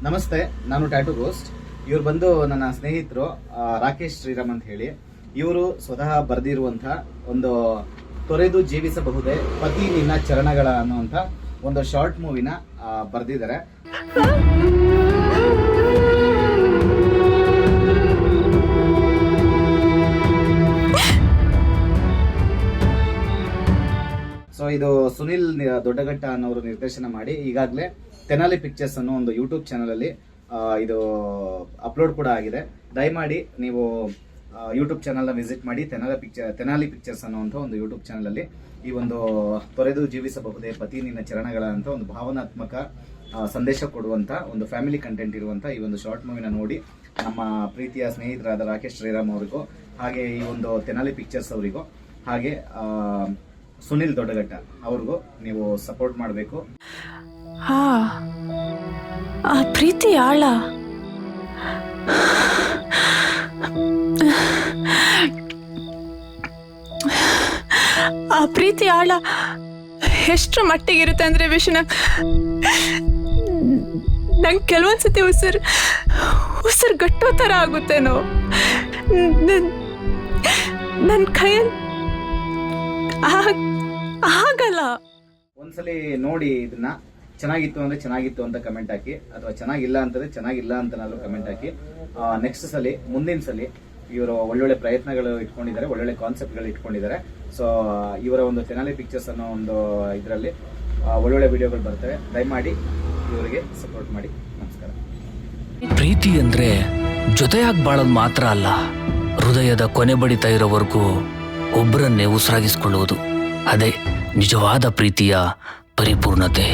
ನಮಸ್ತೆ, ನಾನು tattoo ghost. ಇವ್ರು ಬಂದು ನನ್ನ ಸ್ನೇಹಿತರು ರಾಕೇಶ್ ಶ್ರೀರಾಮ್ ಅಂತ ಹೇಳಿ. ಇವರು ಸ್ವತಃ ಬರೆದಿರುವಂತಹ ಒಂದು ತೊರೆದು ಜೀವಿಸಬಹುದೇ ಪತಿ ನಿನ್ನ ಚರಣಗಳ ಅನ್ನುವಂಥ ಒಂದು ಶಾರ್ಟ್ ಮೂವಿನ ಬರೆದಿದ್ದಾರೆ. ಸೊ ಇದು ಸುನಿಲ್ ದೊಡ್ಡಘಟ್ಟ ಅನ್ನೋರು ನಿರ್ದೇಶನ ಮಾಡಿ ಈಗಾಗಲೇ ತೆನಾಲಿ ಪಿಕ್ಚರ್ಸ್ ಅನ್ನೋ ಒಂದು ಯೂಟ್ಯೂಬ್ ಚಾನಲ್ ಅಲ್ಲಿ ಇದು ಅಪ್ಲೋಡ್ ಕೂಡ ಆಗಿದೆ. ದಯಮಾಡಿ ನೀವು ಯೂಟ್ಯೂಬ್ ಚಾನಲ್ನ ವಿಸಿಟ್ ಮಾಡಿ. ತೆನಾಲಿ ಪಿಕ್ಚರ್ಸ್ ಅನ್ನುವಂಥ ಒಂದು ಯೂಟ್ಯೂಬ್ ಚಾನಲ್ ಅಲ್ಲಿ ಈ ಒಂದು ತೊರೆದು ಜೀವಿಸಬಹುದೇ ಪತಿ ನಿನ್ನ ಚರಣಗಳ ಅಂತ ಒಂದು ಭಾವನಾತ್ಮಕ ಸಂದೇಶ ಕೊಡುವಂತ ಒಂದು ಫ್ಯಾಮಿಲಿ ಕಂಟೆಂಟ್ ಇರುವಂತ ಈ ಒಂದು ಶಾರ್ಟ್ ಮೂವಿನ ನೋಡಿ ನಮ್ಮ ಪ್ರೀತಿಯ ಸ್ನೇಹಿತರಾದ ರಾಕೇಶ್ ಶ್ರೀರಾಮ್ ಅವರಿಗೂ, ಹಾಗೆ ಈ ಒಂದು ತೆನಾಲಿ ಪಿಕ್ಚರ್ಸ್ ಅವರಿಗೂ, ಹಾಗೆ ಸುನಿಲ್ ದೊಡ್ಡಘಟ್ಟ ಅವ್ರಿಗೂ ನೀವು ಸಪೋರ್ಟ್ ಮಾಡಬೇಕು. ಆ ಪ್ರೀತಿ ಆಳ ಎಷ್ಟರ ಮಟ್ಟಿಗಿರುತ್ತೆ ಅಂದ್ರೆ ವಿಷಯ ನಂಗೆ ಕೆಲವೊಂದ್ಸತಿ ಉಸಿರು ಗಟ್ಟೋ ಥರ ಆಗುತ್ತೇನೋ. ನನ್ನ ಕೈಯಲ್ಲಿ ಆಗಲ್ಲ. ಒಂದ್ಸಲಿ ನೋಡಿ, ಇದನ್ನ ಚೆನ್ನಾಗಿತ್ತು ಅಂದ್ರೆ ಚೆನ್ನಾಗಿತ್ತು ಅಂತ ಕಮೆಂಟ್ ಹಾಕಿ, ಅಥವಾ ಚೆನ್ನಾಗಿಲ್ಲ ಅಂತಂದ್ರೆ ಚೆನ್ನಾಗಿಲ್ಲ ಅಂತನಾದ್ರೂ ಕಮೆಂಟ್ ಹಾಕಿ. ನೆಕ್ಸ್ಟ್ ಸಲಿ, ಮುಂದಿನ ಸಲಿ ಇವರು ಒಳ್ಳೊಳ್ಳೆ ಪ್ರಯತ್ನಗಳು ಇಟ್ಕೊಂಡಿದ್ದಾರೆ, ಒಳ್ಳೊಳ್ಳೆ ಕಾನ್ಸೆಪ್ಟ್ಗಳು ಇಟ್ಕೊಂಡಿದ್ದಾರೆ. ಸೊ ಇವರ ಒಂದು ತೆನಾಲಿ ಪಿಕ್ಚರ್ಸ್ ಅನ್ನೋ ಒಂದು ಇದರಲ್ಲಿ ಒಳ್ಳೊಳ್ಳೆ ವಿಡಿಯೋಗಳು ಬರ್ತವೆ. ದಯಮಾಡಿ ಇವರಿಗೆ ಸಪೋರ್ಟ್ ಮಾಡಿ. ನಮಸ್ಕಾರ. ಪ್ರೀತಿ ಅಂದ್ರೆ ಜೊತೆಯಾಗಿ ಬಾಳೋದು ಮಾತ್ರ ಅಲ್ಲ, ಹೃದಯದ ಕೊನೆ ಬಡಿತಾ ಇರೋವರೆಗೂ ಒಬ್ಬರನ್ನೇ ಉಸಿರಾಗಿಸ್ಕೊಳ್ಳುವುದು. ಅದೇ ನಿಜವಾದ ಪ್ರೀತಿಯ ಪರಿಪೂರ್ಣತೆ.